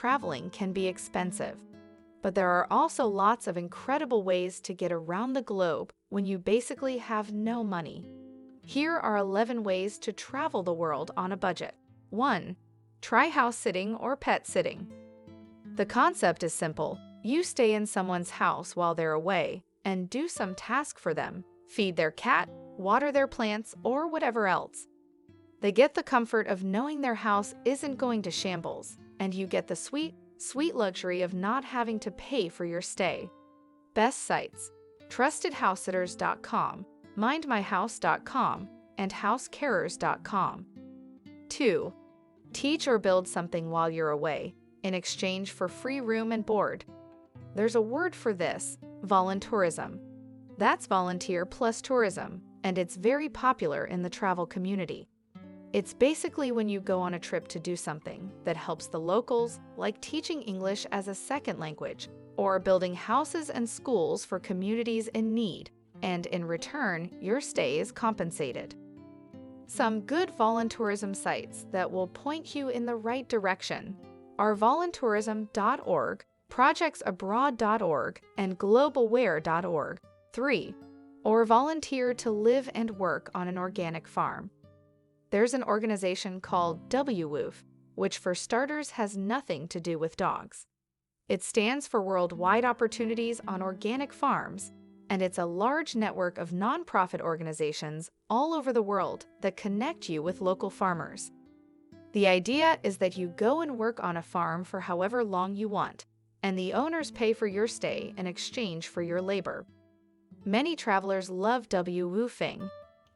traveling can be expensive. But there are also lots of incredible ways to get around the globe when you basically have no money. Here are 11 ways to travel the world on a budget. 1. Try house sitting or pet sitting. The concept is simple. You stay in someone's house while they're away and do some task for them. Feed their cat, water their plants, or whatever else. They get the comfort of knowing their house isn't going to shambles, and you get the sweet luxury of not having to pay for your stay. Best sites: trustedhousesitters.com, mindmyhouse.com, and housecarers.com. 2. Teach or build something while you're away, in exchange for free room and board. There's a word for this: voluntourism. That's volunteer plus tourism, and it's very popular in the travel community. It's basically when you go on a trip to do something that helps the locals, like teaching English as a second language, or building houses and schools for communities in need, and in return, your stay is compensated. Some good voluntourism sites that will point you in the right direction are voluntourism.org, projectsabroad.org, and globalware.org. 3. Or volunteer to live and work on an organic farm. There's an organization called WWOOF, which for starters has nothing to do with dogs. It stands for Worldwide Opportunities on Organic Farms, and it's a large network of nonprofit organizations all over the world that connect you with local farmers. The idea is that you go and work on a farm for however long you want, and the owners pay for your stay in exchange for your labor. Many travelers love WWOOFing.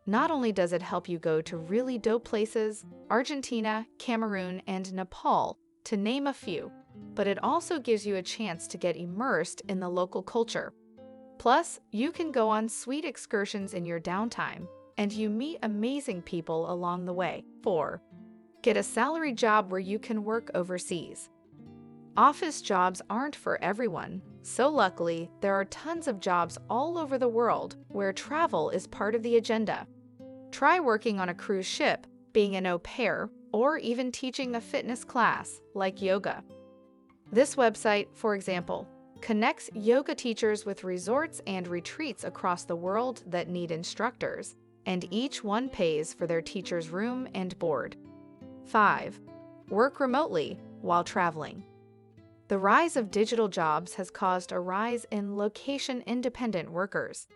Not only does it help you go to really dope places, Argentina, Cameroon, and Nepal, to name a few, but it also gives you a chance to get immersed in the local culture. Plus, you can go on sweet excursions in your downtime, and you meet amazing people along the way. 4. Get a salaried job where you can work overseas. Office jobs aren't for everyone, so luckily, there are tons of jobs all over the world where travel is part of the agenda. Try working on a cruise ship, being an au pair, or even teaching a fitness class like yoga. This website, for example, connects yoga teachers with resorts and retreats across the world that need instructors, and each one pays for their teacher's room and board. 5. Work remotely while traveling. The rise of digital jobs has caused a rise in location-independent workers.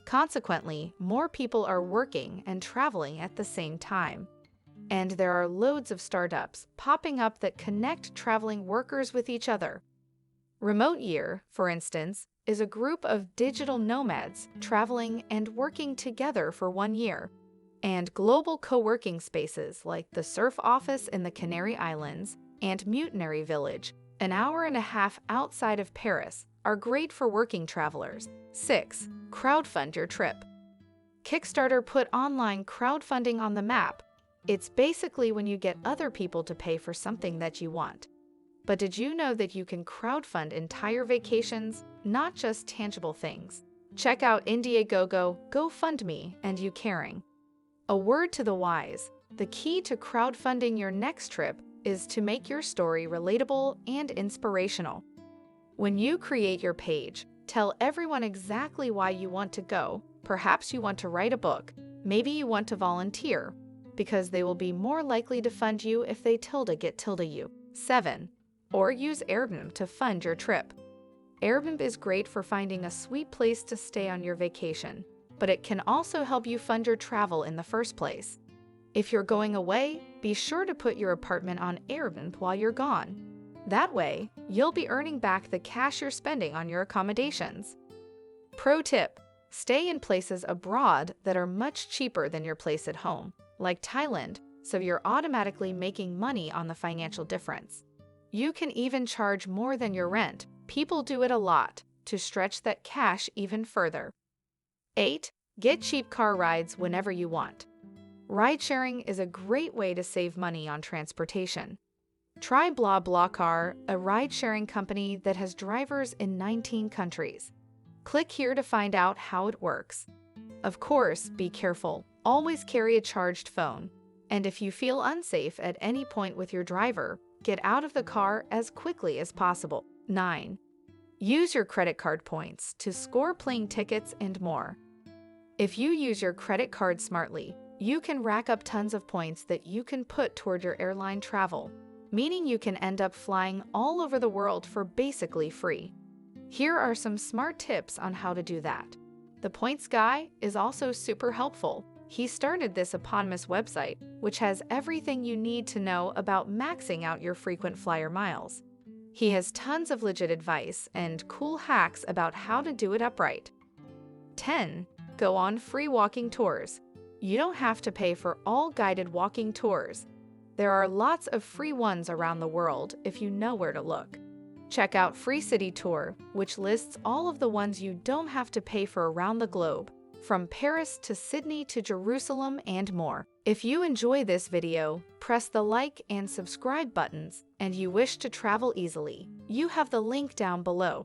Consequently, more people are working and traveling at the same time. And there are loads of startups popping up that connect traveling workers with each other. Remote Year, for instance, is a group of digital nomads traveling and working together for 1 year. And global co-working spaces like the Surf Office in the Canary Islands and Mutinery Village, an hour and a half outside of Paris, are great for working travelers. 6. Crowdfund your trip. Kickstarter put online crowdfunding on the map. It's basically when you get other people to pay for something that you want. But did you know that you can crowdfund entire vacations, not just tangible things? Check out Indiegogo, GoFundMe, and YouCaring. A word to the wise: the key to crowdfunding your next trip is to make your story relatable and inspirational. When you create your page, tell everyone exactly why you want to go. Perhaps you want to write a book. Maybe you want to volunteer, because they will be more likely to fund you if they get you. 7. Or use Airbnb to fund your trip. Airbnb is great for finding a sweet place to stay on your vacation, but it can also help you fund your travel in the first place. If you're going away, be sure to put your apartment on Airbnb while you're gone. That way, you'll be earning back the cash you're spending on your accommodations. Pro tip: stay in places abroad that are much cheaper than your place at home, like Thailand, so you're automatically making money on the financial difference. You can even charge more than your rent. People do it a lot to stretch that cash even further. 8. Get cheap car rides whenever you want. Ride-sharing is a great way to save money on transportation. Try BlaBlaCar, a ride-sharing company that has drivers in 19 countries. Click here to find out how it works. Of course, be careful. Always carry a charged phone. And if you feel unsafe at any point with your driver, Get out of the car as quickly as possible. 9. Use your credit card points to score plane tickets and more. If you use your credit card smartly, you can rack up tons of points that you can put toward your airline travel, meaning you can end up flying all over the world for basically free. Here are some smart tips on how to do that. The Points Guy is also super helpful. He started this eponymous website, which has everything you need to know about maxing out your frequent flyer miles. He has tons of legit advice and cool hacks about how to do it upright. 10. Go on free walking tours. You don't have to pay for all guided walking tours. There are lots of free ones around the world if you know where to look. Check out Free City Tour, which lists all of the ones you don't have to pay for around the globe, from Paris to Sydney to Jerusalem and more. If you enjoy this video, press the like and subscribe buttons, and you wish to travel easily, you have the link down below.